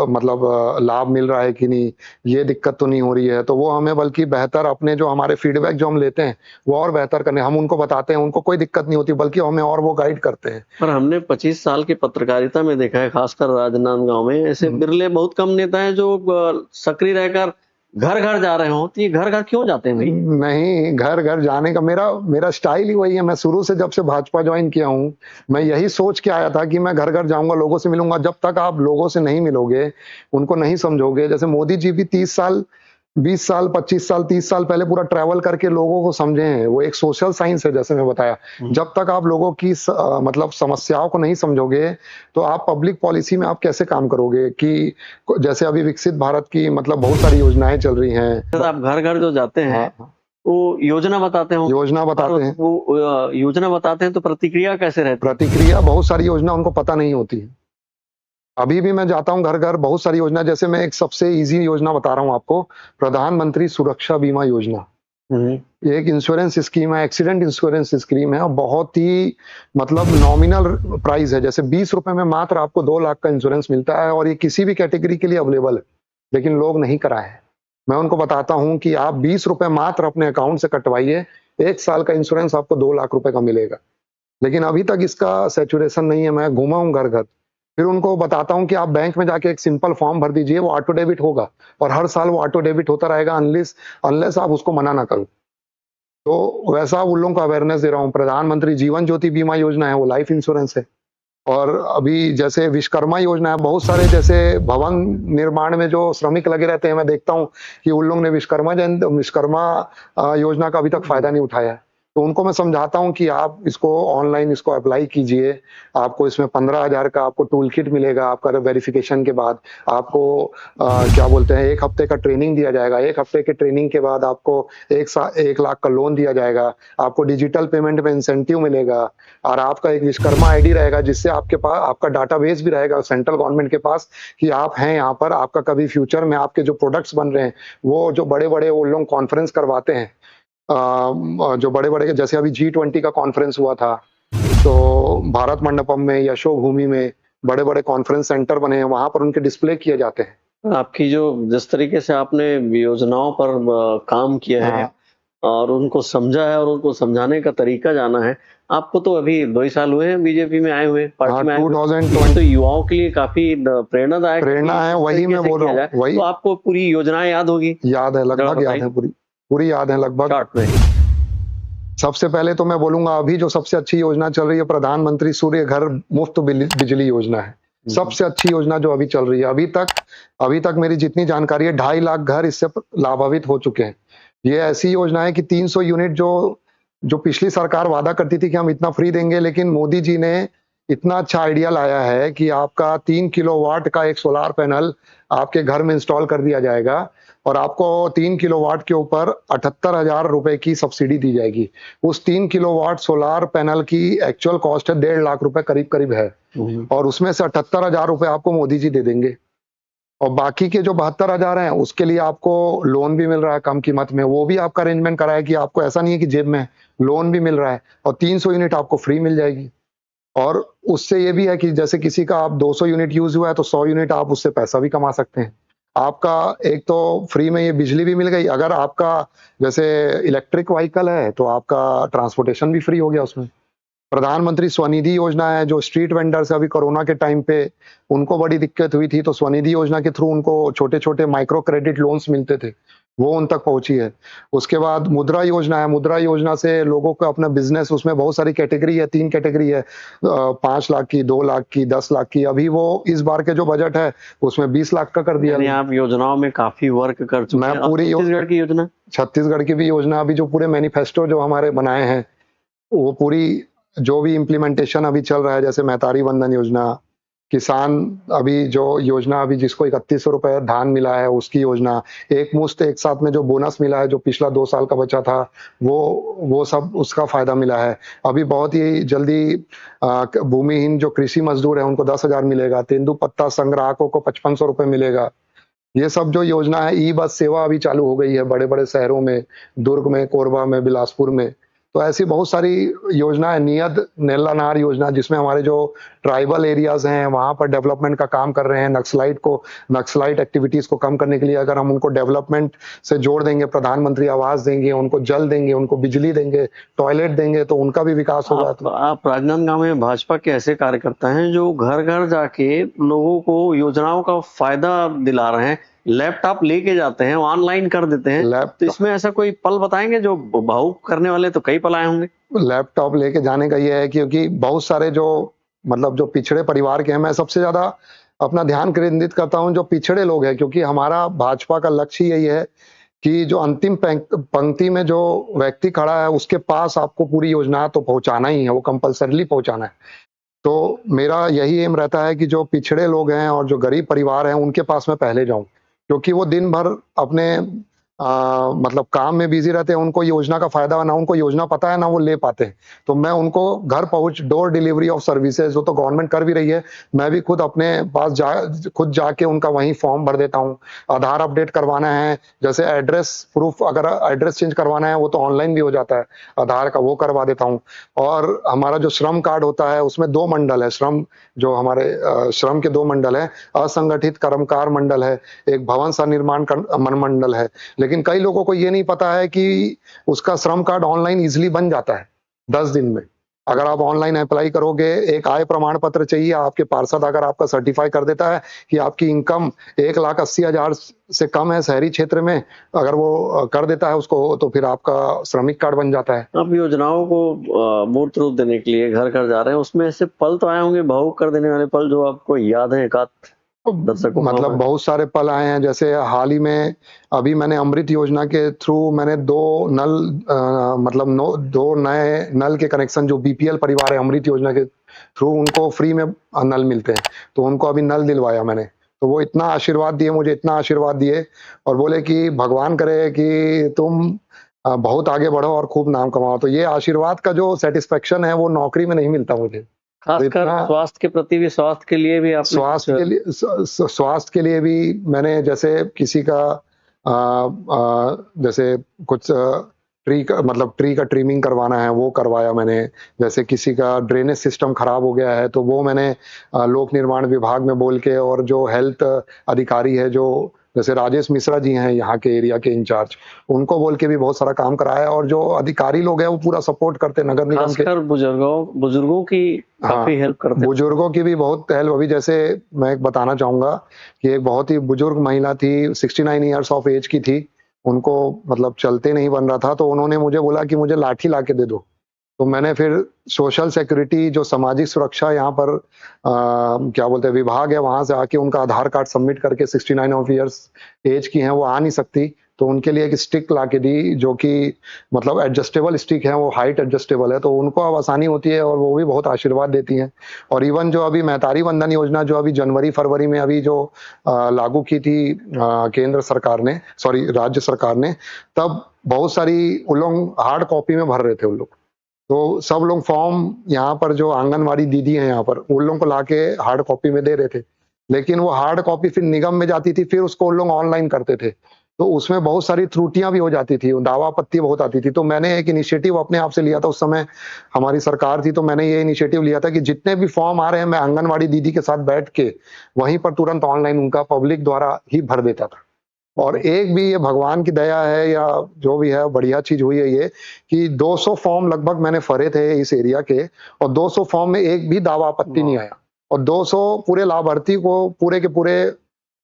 मतलब लाभ मिल रहा है कि नहीं, ये दिक्कत तो नहीं हो रही है। तो वो हमें बल्कि बेहतर अपने जो हमारे फीडबैक जो हम लेते हैं, वो और बेहतर करने हम उनको बताते हैं, उनको कोई दिक्कत नहीं होती, बल्कि हमें और वो गाइड करते हैं। पर हमने 25 साल की पत्रकारिता में देखा है, खासकर राजनांदगांव में, ऐसे बिरले बहुत कम नेता हैं जो सक्रिय रहकर घर-घर जा रहे हों। तो ये घर-घर क्यों जाते हैं भई? नहीं, घर-घर जाने का मेरा मेरा स्टाइल ही वही है। मैं शुरू से जब से भाजपा जॉइन किया हूँ, मैं यही सोच के आया था कि मैं घर-घर जाऊँगा, लोगों से मिलूँगा। जब तक आप लोगों से नहीं मिलोगे, उनको नहीं समझोगे, जैसे मोदी जी भी 30 साल, 20 साल, 25 साल, 30 साल पहले पूरा ट्रैवल करके लोगों को समझे हैं। वो एक सोशल साइंस है, जैसे मैं बताया। जब तक आप लोगों की मतलब समस्याओं को नहीं समझोगे, तो आप पब्लिक पॉलिसी में आप कैसे काम करोगे? कि जैसे अभी विकसित भारत की मतलब बहुत सारी योजनाएँ चल रही हैं। आप घर-घर जो जाते हैं, हाँ, हाँ। वो योजना बताते हों। योजना बताते हैं। वो योजना बताते हैं तो प्रतिक्रिया कैसे रहती है? प्रतिक्रिया, बहुत सारी योजना उनको पता नहीं होती है। अभी भी मैं जाता हूँ घर-घर, बहुत सारी योजना, जैसे मैं एक सबसे ईज़ी योजना बता रहा हूँ आपको, प्रधानमंत्री सुरक्षा बीमा योजना। हुँ। ये एक इंश्योरेंस स्कीम है, एक्सीडेंट इंश्योरेंस स्कीम है, और बहुत ही मतलब नॉमिनल प्राइस है। जैसे ₹20 में मात्र आपको 2 लाख का इंश्योरेंस मिलता है, और ये किसी भी कैटेगरी के लिए अवेलेबल है, लेकिन लोग नहीं कराए हैं। मैं उनको बताता हूँ कि आप 20 रुपए मात्र अपने अकाउंट से कटवाइए, 1 साल का इंश्योरेंस आपको 2 लाख रुपए का मिलेगा। लेकिन अभी तक इसका सैचुरेशन नहीं है, मैं घूमा हूँ घर-घर। फिर उनको बताता हूँ कि आप बैंक में जाके एक सिंपल फॉर्म भर दीजिए, वो ऑटो डेबिट होगा और हर साल वो ऑटो डेबिट होता रहेगा अनलेस अनलेस आप उसको मना ना करो। तो वैसा उन लोगों को अवेयरनेस दे रहा हूँ। प्रधानमंत्री जीवन ज्योति बीमा योजना है, वो लाइफ इंश्योरेंस है। और अभी जैसे विश्वकर्मा योजना है, बहुत सारे जैसे भवन निर्माण में जो श्रमिक लगे रहते हैं, मैं देखता हूँ कि उन लोगों ने विश्वकर्मा योजना का अभी तक फ़ायदा नहीं उठाया है। तो उनको मैं समझाता हूँ कि आप इसको ऑनलाइन इसको अप्लाई कीजिए। आपको इसमें 15,000 का आपको टूल किट मिलेगा, आपका वेरिफ़िकेशन के बाद। आपको क्या बोलते हैं 1 हफ्ते का ट्रेनिंग दिया जाएगा। 1 हफ्ते के ट्रेनिंग के बाद आपको 1 लाख का लोन दिया जाएगा। आपको डिजिटल पेमेंट में इंसेंटिव मिलेगा। और आपका एक विश्वकर्मा आईडी रहेगा जिससे आपका डाटाबेस भी रहेगा सेंट्रल गवर्नमेंट के पास कि आप हैं यहाँ पर। आपका कभी फ्यूचर में आपके जो प्रोडक्ट्स बन रहे हैं, वो जो बड़े-बड़े वो लोग कॉन्फ्रेंस करवाते हैं। जो बड़े-बड़े जैसे अभी G20 का कॉन्फ्रेंस हुआ था, तो भारत मंडपम में, यशोभूमि में बड़े-बड़े कॉन्फ्रेंस सेंटर बने हैं, वहाँ पर उनके डिस्प्ले किए जाते हैं। आपकी जो जिस तरीके से आपने योजनाओं पर काम किया है हाँ, और उनको समझा है और उनको समझाने का तरीका जाना है। आपको तो अभी 2 ही साल हुए हैं बीजेपी में आए हुए, हाँ, पार्टी में आए हुए। ये 2020 तो युवाओं के लिए काफ़ी प्रेरणादायक है प्रेरणा कि है, इस वही तरीके मैं से बोल रहा किया जाए। हूँ, वही तो आपको पूरी योजनाएँ याद होगी? याद है, ज़रा लगभग याद है बताइए पूरी, पूरी याद है लगभग। शॉर्ट में। सबसे पहले तो मैं बोलूँगा अभी जो सबसे अच्छी योजना चल रही है प्रधानमंत्री सूर्य घर मुफ्त बिजली योजना है। सबसे अच्छी योजना जो अभी चल रही है। अभी तक मेरी जितनी जानकारी है 2.5 लाख घर इससे लाभान्वित हो चुके हैं। ये ऐसी योजना है कि 300 यूनिट जो पिछली सरकार वादा करती थी कि हम इतना फ्री देंगे, लेकिन मोदी जी ने इतना अच्छा आइडिया लाया है कि आपका 3 किलोवाट का एक सोलार पैनल आपके घर में इंस्टॉल कर दिया जाएगा और आपको 3 किलोवाट के ऊपर 78,000 रुपए की सब्सिडी दी जाएगी। उस 3 किलोवाट सोलार पैनल की एक्चुअल कॉस्ट है 1.5 लाख रुपए करीब-करीब है और उसमें से 78,000 रुपए आपको मोदी जी दे देंगे। और बाकी के जो 72,000 हैं, उसके लिए आपको लोन भी मिल रहा है कम कीमत में। वो भी आपका अरेंजमेंट करा है कि आपको ऐसा नहीं है कि जेब में है, लोन भी मिल रहा है और 300 यूनिट आपको फ्री मिल जाएगी। और उससे ये भी है कि जैसे किसी का आप 200 यूनिट यूज़ हुआ है, तो 100 यूनिट आप उससे पैसा भी कमा सकते हैं। आपका एक तो फ्री में ये बिजली भी मिल गई, अगर आपका जैसे इलेक्ट्रिक व्हीकल है, तो आपका ट्रांसपोर्टेशन भी फ्री हो गया उसमें। प्रधानमंत्री स्वनिधि योजना है, जो स्ट्रीट वेंडर्स अभी कोरोना के टाइम पे उनको बड़ी दिक्कत हुई थी, तो स्वनिधि योजना के थ्रू उनको छोटे-छोटे माइक्रो क्रेडिट लोन्स मिलते थे, वो उन तक पहुँची है। उसके बाद मुद्रा योजना है, मुद्रा योजना से लोगों को अपना बिज़नेस उसमें बहुत सारी कैटेगरी है, 3 कैटेगरी है 5 लाख की, 2 लाख की, 10 लाख की। अभी वो इस बार के जो बजट है, उसमें 20 लाख का कर दिया यानी गया। आप योजनाओं में काफ़ी वर्क कर चुके मैं हैं। अब पूरी यो छत्तीसगढ़ की योजना? छत्तीसगढ़ की भी योजना अभी जो पूरे मैनिफेस्टो जो हमारे बनाए हैं, वो पूरी जो भी इम्प्लीमेंटेशन अभी चल रहा है, जैसे महतारी वंदन योजना, किसान अभी जो योजना अभी जिसको 3100 रुपए धान मिला है उसकी योजना, एक मुश्त एक साथ में जो बोनस मिला है, जो पिछला 2 साल का बचा था, वो सब उसका फ़ायदा मिला है। अभी बहुत ही जल्दी भूमिहीन जो कृषि मज़दूर हैं, उनको 10,000 मिलेगा, तेंदूपत्ता संग्राहकों को 5500 रुपए मिलेगा। ये सब जो योजना है, ई बस सेवा अभी चालू हो गई है बड़े-बड़े शहरों में, दुर्ग में, कोरबा में, बिलासपुर में। तो ऐसी बहुत सारी योजना है, नियत नेल्लानार योजना जिसमें हमारे जो ट्राइबल एरियाज़ हैं, वहाँ पर डेवलपमेंट का काम कर रहे हैं। नक्सलाइट एक्टिविटीज़ को कम करने के लिए अगर हम उनको डेवलपमेंट से जोड़ देंगे, प्रधानमंत्री आवास देंगे, उनको जल देंगे, उनको बिजली देंगे, टॉयलेट देंगे, तो उनका भी विकास होगा। आप राजनांदगांव में भाजपा के ऐसे कार्यकर्ता हैं जो घर-घर जाके लोगों को योजनाओं का फ़ायदा दिला रहे हैं। लैपटॉप लेके जाते हैं, ऑनलाइन कर देते हैं। तो लैपटॉप इसमें ऐसा कोई पल बताएँगे जो भावुक करने वाले तो कई पल आए होंगे? लैपटॉप लेके जाने का ये है क्योंकि बहुत सारे जो मतलब जो पिछड़े परिवार के हैं, मैं सबसे ज़्यादा अपना ध्यान केंद्रित करता हूँ जो पिछड़े लोग हैं, क्योंकि हमारा भाजपा का लक्ष्य यही है कि जो अंतिम पंक्ति में जो व्यक्ति खड़ा है, उसके पास आपको पूरी योजना तो पहुँचाना ही है, वो कंपल्सरीली पहुँचाना है। तो मेरा यही एम रहता है कि जो पिछड़े लोग हैं और जो गरीब परिवार हैं, उनके पास मैं पहले जाऊँ, क्योंकि वो दिन भर अपने मतलब काम में बिजी रहते हैं, उनको योजना का फायदा ना उनको योजना पता है ना वो ले पाते हैं। तो मैं उनको घर पहुंच डोर डिलीवरी ऑफ सर्विसेज वो तो गवर्नमेंट कर भी रही है, मैं भी खुद अपने पास खुद जाके उनका वहीं फॉर्म भर देता हूँ। आधार अपडेट करवाना है, जैसे एड्रेस प्रूफ अगर एड्रेस चेंज करवाना है वो तो ऑनलाइन भी हो जाता है, आधार का वो करवा देता हूँ। और हमारा जो श्रम कार्ड होता है उसमें 2 मंडल है, श्रम जो हमारे श्रम के 2 मंडल है, असंगठित कर्मकार मंडल है, एक भवन निर्माण मंडल है। लेकिन कई लोगों को ये नहीं पता है कि उसका श्रम कार्ड ऑनलाइन इजीली बन जाता है 10 दिन में। अगर आप ऑनलाइन अप्लाई करोगे, एक आय प्रमाण पत्र चाहिए, आपके पार्षद अगर आपका सर्टिफाई कर देता है कि आपकी इनकम 1,80,000 से कम है शहरी क्षेत्र में, अगर वो कर देता है उसको, तो फिर आपका श्रमिक कार्ड बन जाता है। आप योजनाओं को मूर्त रूप देने के लिए घर-घर जा रहे हैं, उसमें ऐसे पल तो आए होंगे भावुक कर देने वाले पल जो आपको याद है एकाध दर्शकों को? मतलब बहुत सारे पल आए हैं, जैसे हाल ही में अभी मैंने अमृत योजना के थ्रू मैंने 2 नल मतलब 2 नए नल के कनेक्शन जो बीपीएल परिवार है, अमृत योजना के थ्रू उनको फ्री में नल मिलते हैं, तो उनको अभी नल दिलवाया मैंने। तो वो इतना आशीर्वाद दिए मुझे, इतना आशीर्वाद दिए और बोले कि भगवान करे कि तुम बहुत आगे बढ़ो और खूब नाम कमाओ। तो ये आशीर्वाद का जो सैटिस्फैक्शन है वो नौकरी में नहीं मिलता मुझे। तो खासकर इतना स्वास्थ्य के प्रति भी, स्वास्थ्य के लिए भी आपने स्वास्थ्य के लिए भी मैंने जैसे किसी का जैसे कुछ ट्री का ट्रिमिंग करवाना है वो करवाया मैंने। जैसे किसी का ड्रेनेज सिस्टम खराब हो गया है तो वो मैंने लोक निर्माण विभाग में बोल के, और जो हेल्थ अधिकारी है जो जैसे राजेश मिश्रा जी हैं यहाँ के एरिया के इंचार्ज, उनको बोल के भी बहुत सारा काम कराया। और जो अधिकारी लोग हैं वो पूरा सपोर्ट करते नगर निगम के, खासकर बुजुर्गों की काफी हेल्प करते हैं। बुजुर्गों की भी बहुत हेल्प। अभी जैसे मैं एक बताना चाहूंगा कि एक बहुत ही बुजुर्ग महिला थी, 69 इयर्स ऑफ एज की थी, उनको मतलब चलते नहीं बन रहा था, तो उन्होंने मुझे बोला कि मुझे लाठी लाके दे दो। तो मैंने फिर सोशल सिक्योरिटी जो सामाजिक सुरक्षा यहाँ पर क्या बोलते हैं विभाग है, वहां से आके उनका आधार कार्ड सबमिट करके 69 ऑफ इयर्स एज की हैं, वो आ नहीं सकती, तो उनके लिए एक स्टिक लाके दी जो कि मतलब एडजस्टेबल स्टिक है, वो हाइट एडजस्टेबल है, तो उनको अब आसानी होती है और वो भी बहुत आशीर्वाद देती हैं। और इवन जो अभी महतारी वंदन योजना जो अभी जनवरी फरवरी में अभी जो लागू की थी केंद्र सरकार ने, सॉरी राज्य सरकार ने, तब बहुत सारी उन लोग हार्ड कॉपी में भर रहे थे उन लोग। तो सब लोग फॉर्म यहाँ पर जो आंगनवाड़ी दीदी हैं यहाँ पर, उन लोगों को लाके हार्ड कॉपी में दे रहे थे, लेकिन वो हार्ड कॉपी फिर निगम में जाती थी, फिर उसको उन लोग ऑनलाइन करते थे, तो उसमें बहुत सारी त्रुटियां भी हो जाती थी, दावा आपत्ति बहुत आती थी। तो मैंने एक इनिशिएटिव अपने आप से लिया था, उस समय हमारी सरकार थी, तो मैंने ये इनिशिएटिव लिया था कि जितने भी फॉर्म आ रहे हैं मैं आंगनवाड़ी दीदी के साथ बैठ के वहीं पर तुरंत ऑनलाइन उनका पब्लिक द्वारा ही भर देता था। और एक भी ये भगवान की दया है या जो भी है, बढ़िया चीज हुई है ये कि 200 फॉर्म लगभग मैंने भरे थे इस एरिया के, और 200 फॉर्म में एक भी दावा आपत्ति नहीं आया, और 200 पूरे लाभार्थी को पूरे के पूरे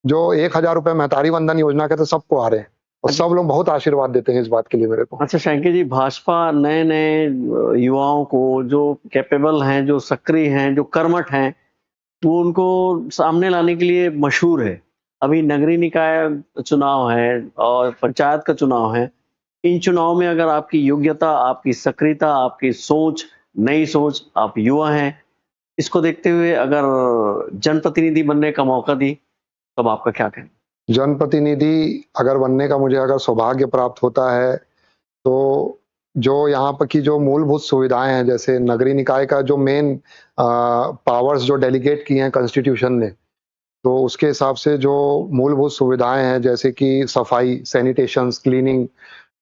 जो 1,000 रुपए महतारी वंदन योजना के थे सबको आ रहे हैं, और सब लोग बहुत आशीर्वाद देते हैं इस बात के लिए मेरे को। अच्छा शंकर जी, भाजपा नए युवाओं को जो कैपेबल हैं, जो सक्रिय हैं, जो कर्मठ हैं, वो उनको सामने लाने के लिए मशहूर है। अभी नगरीय निकाय चुनाव है और पंचायत का चुनाव है। इन चुनाव में अगर आपकी योग्यता, आपकी सक्रियता, आपकी सोच, नई सोच, आप युवा हैं, इसको देखते हुए अगर जनप्रतिनिधि बनने का मौका दी, तब आपका क्या कहना? जनप्रतिनिधि अगर बनने का मुझे अगर सौभाग्य प्राप्त होता है, तो जो यहाँ पर की जो मूलभूत सुविधाएं हैं, जैसे नगरीय निकाय का जो मेन पावर्स जो डेलीगेट किए हैं कॉन्स्टिट्यूशन ने, तो उसके हिसाब से जो मूलभूत सुविधाएं हैं जैसे कि सफाई, सैनिटेशन, क्लीनिंग,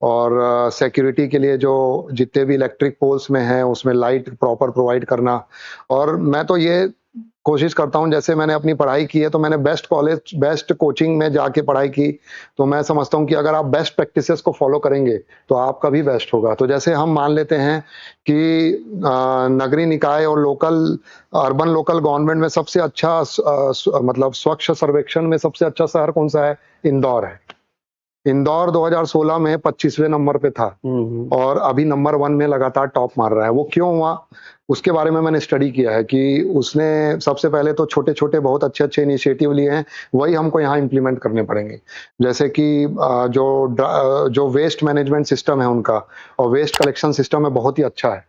और सिक्योरिटी के लिए जो जितने भी इलेक्ट्रिक पोल्स में हैं उसमें लाइट प्रॉपर प्रोवाइड करना। और मैं तो ये कोशिश करता हूँ, जैसे मैंने अपनी पढ़ाई की है तो मैंने बेस्ट कॉलेज, बेस्ट कोचिंग में जाके पढ़ाई की, तो मैं समझता हूँ कि अगर आप बेस्ट प्रैक्टिसेस को फॉलो करेंगे तो आपका भी बेस्ट होगा। तो जैसे हम मान लेते हैं कि नगरीय निकाय और लोकल अर्बन लोकल गवर्नमेंट में सबसे अच्छा मतलब स्वच्छ सर्वेक्षण में सबसे अच्छा शहर कौन सा है? इंदौर है। इंदौर 2016 में 25वें नंबर पे था और अभी नंबर 1 में लगातार टॉप मार रहा है। वो क्यों हुआ? उसके बारे में मैंने स्टडी किया है कि उसने सबसे पहले तो छोटे-छोटे बहुत अच्छे-अच्छे इनिशिएटिव लिए हैं, वही हमको यहाँ इम्प्लीमेंट करने पड़ेंगे। जैसे कि जो वेस्ट मैनेजमेंट सिस्टम है उनका और वेस्ट कलेक्शन सिस्टम है बहुत ही अच्छा है।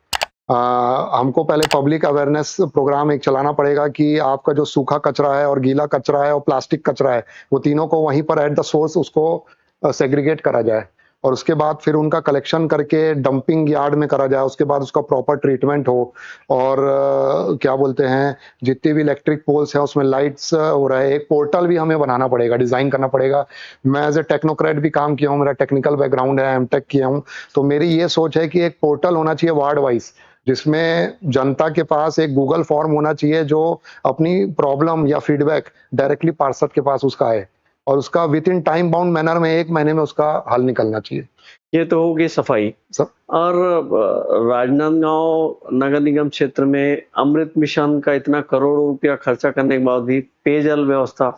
हमको पहले पब्लिक अवेयरनेस प्रोग्राम एक चलाना पड़ेगा कि आपका जो सूखा कचरा है और गीला कचरा है और प्लास्टिक कचरा है, वो तीनों को वहीं पर एट द सोर्स उसको सेग्रीगेट करा जाए और उसके बाद फिर उनका कलेक्शन करके डंपिंग यार्ड में करा जाए, उसके बाद उसका प्रॉपर ट्रीटमेंट हो और क्या बोलते हैं जितनी भी इलेक्ट्रिक पोल्स हैं उसमें लाइट्स हो रहा है। एक पोर्टल भी हमें बनाना पड़ेगा, डिजाइन करना पड़ेगा। मैं एज ए टेक्नोक्रेट भी काम किया हूँ, मेरा टेक्निकल बैकग्राउंड है, एमटेक किया हूँ, तो मेरी ये सोच है कि एक पोर्टल होना चाहिए वार्ड वाइज, जिसमें जनता के पास एक गूगल फॉर्म होना चाहिए जो अपनी प्रॉब्लम या फीडबैक डायरेक्टली पार्षद के पास उसका आए और उसका with in time bound manner में 1 महीने में उसका हल निकलना चाहिए। ये तो होगी सफाई। सब और राजनांदगांव नगर निगम क्षेत्र में अमृत मिशन का इतना करोड़ों रुपया खर्चा करने के बाद भी पेयजल व्यवस्था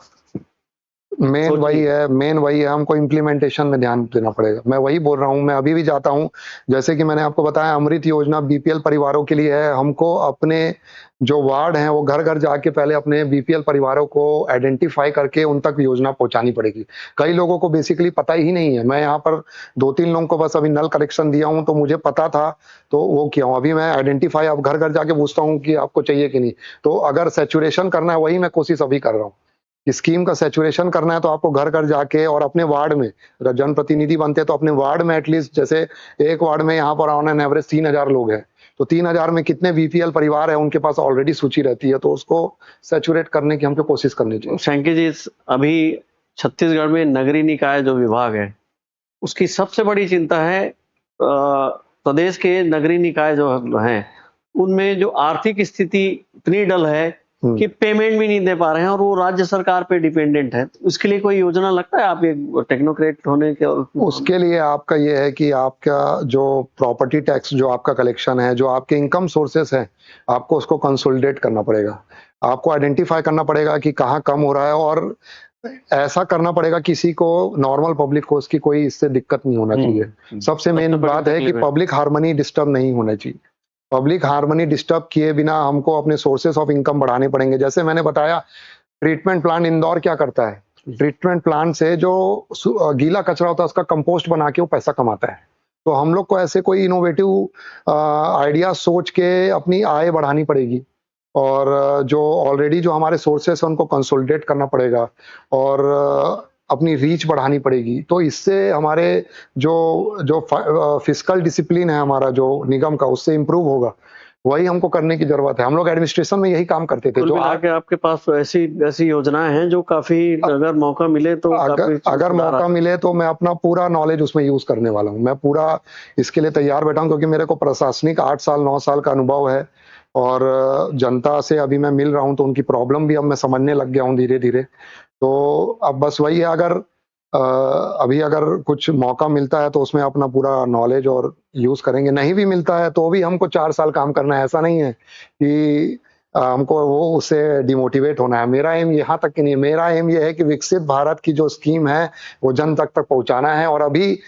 मेन वही है, हमको इम्प्लीमेंटेशन में ध्यान देना पड़ेगा। मैं वही बोल रहा हूँ, मैं अभी भी जाता हूँ, जैसे कि मैंने आपको बताया अमृत योजना बीपीएल परिवारों के लिए है। हमको अपने जो वार्ड हैं वो घर घर जाके पहले अपने बीपीएल परिवारों को आइडेंटिफाई करके उन तक योजना पहुंचानी पड़ेगी। कई लोगों को बेसिकली पता ही नहीं है। मैं यहाँ पर 2-3 लोगों को बस अभी नल कनेक्शन दिया हूँ, तो मुझे पता था तो वो किया हूँ। अभी मैं आइडेंटिफाई अब घर घर जाके पूछता हूँ कि आपको चाहिए कि नहीं। तो अगर सैचुरेशन करना है, वही मैं कोशिश अभी कर रहा हूँ। स्कीम का सैचुरेशन करना है तो आपको घर घर जाके और अपने वार्ड में, अगर जनप्रतिनिधि बनते हैं तो अपने वार्ड में एटलीस्ट, जैसे एक वार्ड में यहाँ पर ऑन एन एवरेज 3000 लोग हैं, तो 3000 में कितने बीपीएल परिवार है उनके पास ऑलरेडी सूची रहती है, तो उसको सैचुरेट करने की हमको कोशिश करनी चाहिए। शंकी जी, अभी छत्तीसगढ़ में नगरीय निकाय जो विभाग है उसकी सबसे बड़ी चिंता है प्रदेश के नगरीय निकाय जो हैं उनमें जो आर्थिक स्थिति इतनी डल है कि पेमेंट भी नहीं दे पा रहे हैं और वो राज्य सरकार पे डिपेंडेंट है। उसके लिए कोई योजना लगता है, आप एक टेक्नोक्रेट होने के? उसके लिए आपका ये है कि आपका जो प्रॉपर्टी टैक्स जो आपका कलेक्शन है, जो आपके इनकम सोर्सेस हैं, आपको उसको कंसोलिडेट करना पड़ेगा। आपको आइडेंटिफाई करना पड़ेगा कि कहाँ कम हो रहा है और ऐसा करना पड़ेगा किसी को, नॉर्मल पब्लिक को उसकी कोई इससे दिक्कत नहीं होना चाहिए। सबसे मेन बात है कि पब्लिक हार्मनी डिस्टर्ब नहीं होना चाहिए। पब्लिक हार्मनी डिस्टर्ब किए बिना हमको अपने सोर्सेस ऑफ इनकम बढ़ाने पड़ेंगे। जैसे मैंने बताया, ट्रीटमेंट प्लांट इंदौर क्या करता है, ट्रीटमेंट प्लांट से जो गीला कचरा होता है उसका कंपोस्ट बना के वो पैसा कमाता है। तो हम लोग को ऐसे कोई इनोवेटिव आइडिया सोच के अपनी आय बढ़ानी पड़ेगी और जो ऑलरेडी जो हमारे सोर्सेस हैं उनको कंसोलिडेट करना पड़ेगा और अपनी रीच बढ़ानी पड़ेगी। तो इससे हमारे जो फिस्कल डिसिप्लिन है हमारा जो निगम का, उससे इम्प्रूव होगा। वही हमको करने की जरूरत है। हम लोग एडमिनिस्ट्रेशन में यही काम करते थे। जो आगे आपके पास ऐसी योजनाएं हैं जो काफी, अगर मौका मिले तो अगर मौका मिले तो मैं अपना पूरा नॉलेज उसमें यूज करने वाला हूँ। मैं पूरा इसके लिए तैयार बैठा हूँ, क्योंकि मेरे को प्रशासनिक 8 साल 9 साल का अनुभव है और जनता से अभी मैं मिल रहा हूँ, तो उनकी प्रॉब्लम भी अब मैं समझने लग गया हूँ धीरे धीरे। तो अब बस वही है, अगर कुछ मौका मिलता है तो उसमें अपना पूरा नॉलेज और यूज करेंगे। नहीं भी मिलता है तो भी हमको 4 साल काम करना है। ऐसा नहीं है कि हमको वो उससे डिमोटिवेट होना है। मेरा एम यहाँ तक कि नहीं, मेरा एम ये है कि विकसित भारत की जो स्कीम है वो जन तक पहुंचाना है। और अभी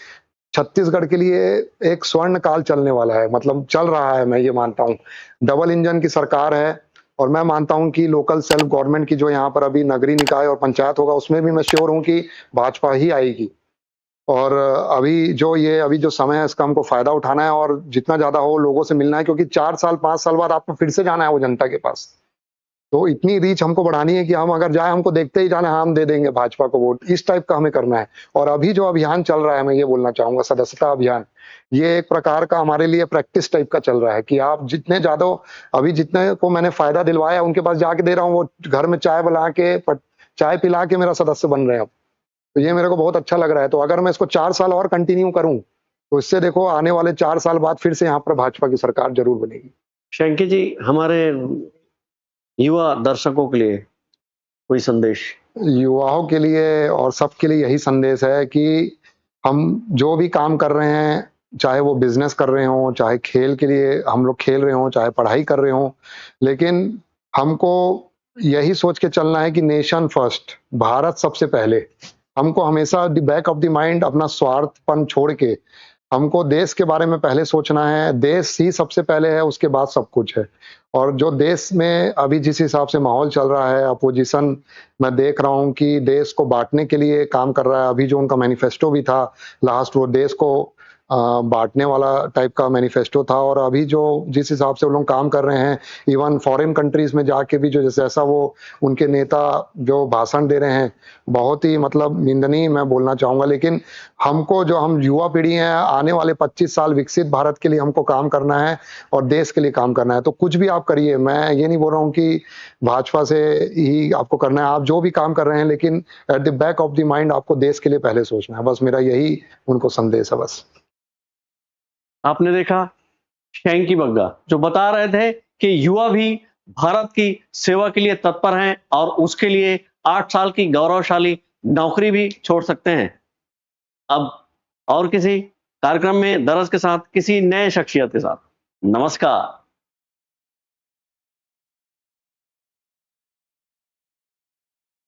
छत्तीसगढ़ के लिए एक स्वर्ण काल चलने वाला है, मतलब चल रहा है। मैं ये मानता हूँ डबल इंजन की सरकार है और मैं मानता हूं कि लोकल सेल्फ गवर्नमेंट की जो यहाँ पर अभी नगरीय निकाय और पंचायत होगा उसमें भी मैं श्योर हूं कि भाजपा ही आएगी। और अभी जो समय है इसका हमको फायदा उठाना है और जितना ज्यादा हो लोगों से मिलना है, क्योंकि 4 साल 5 साल बाद आपको फिर से जाना है वो जनता के पास। तो इतनी रीच हमको बढ़ानी है कि हम अगर जाए हमको देखते ही जाना, हम दे देंगे भाजपा को वोट, इस टाइप का हमें करना है। और अभी जो अभियान चल रहा है, मैं ये बोलना चाहूंगा, सदस्यता अभियान, ये एक प्रकार का हमारे लिए प्रैक्टिस टाइप का चल रहा है कि आप जितने ज्यादा, अभी जितने को मैंने फायदा दिलवाया उनके पास जाके दे रहा हूँ, वो घर में चाय बना के, चाय पिला के मेरा सदस्य बन रहे हैं अब। तो ये मेरे को बहुत अच्छा लग रहा है। तो अगर मैं इसको 4 साल और कंटिन्यू करूं तो इससे देखो आने वाले 4 साल बाद फिर से यहाँ पर भाजपा की सरकार जरूर बनेगी। शंकी जी, हमारे युवा दर्शकों के लिए कोई संदेश? युवाओं के लिए और सबके लिए यही संदेश है कि हम जो भी काम कर रहे हैं, चाहे वो बिजनेस कर रहे हो, चाहे खेल के लिए हम लोग खेल रहे हो, चाहे पढ़ाई कर रहे हो, लेकिन हमको यही सोच के चलना है कि नेशन फर्स्ट, भारत सबसे पहले। हमको हमेशा the back of the mind अपना स्वार्थपन छोड़ के हमको देश के बारे में पहले सोचना है। देश ही सबसे पहले है, उसके बाद सब कुछ है। और जो देश में अभी जिस हिसाब से माहौल चल रहा है, अपोजिशन, मैं देख रहा हूँ कि देश को बांटने के लिए काम कर रहा है। अभी जो उनका मैनिफेस्टो भी था लास्ट, वो देश को बांटने वाला टाइप का मैनिफेस्टो था। और अभी जो जिस हिसाब से वो लोग काम कर रहे हैं, इवन फॉरेन कंट्रीज में जाके भी जो जैसा वो उनके नेता जो भाषण दे रहे हैं, बहुत ही मतलब निंदनीय मैं बोलना चाहूंगा। लेकिन हमको जो हम युवा पीढ़ी है, आने वाले 25 साल विकसित भारत के लिए हमको काम करना है और देश के लिए काम करना है। तो कुछ भी आप करिए, मैं ये नहीं बोल रहा हूँ कि भाजपा से ही आपको करना है, आप जो भी काम कर रहे हैं, लेकिन at the back of the mind आपको देश के लिए पहले सोचना है। बस मेरा यही उनको संदेश है बस। आपने देखा शैंकी बग्गा जो बता रहे थे कि युवा भी भारत की सेवा के लिए तत्पर हैं और उसके लिए 8 साल की गौरवशाली नौकरी भी छोड़ सकते हैं। अब और किसी कार्यक्रम में दरस के साथ किसी नए शख्सियत के साथ। नमस्कार।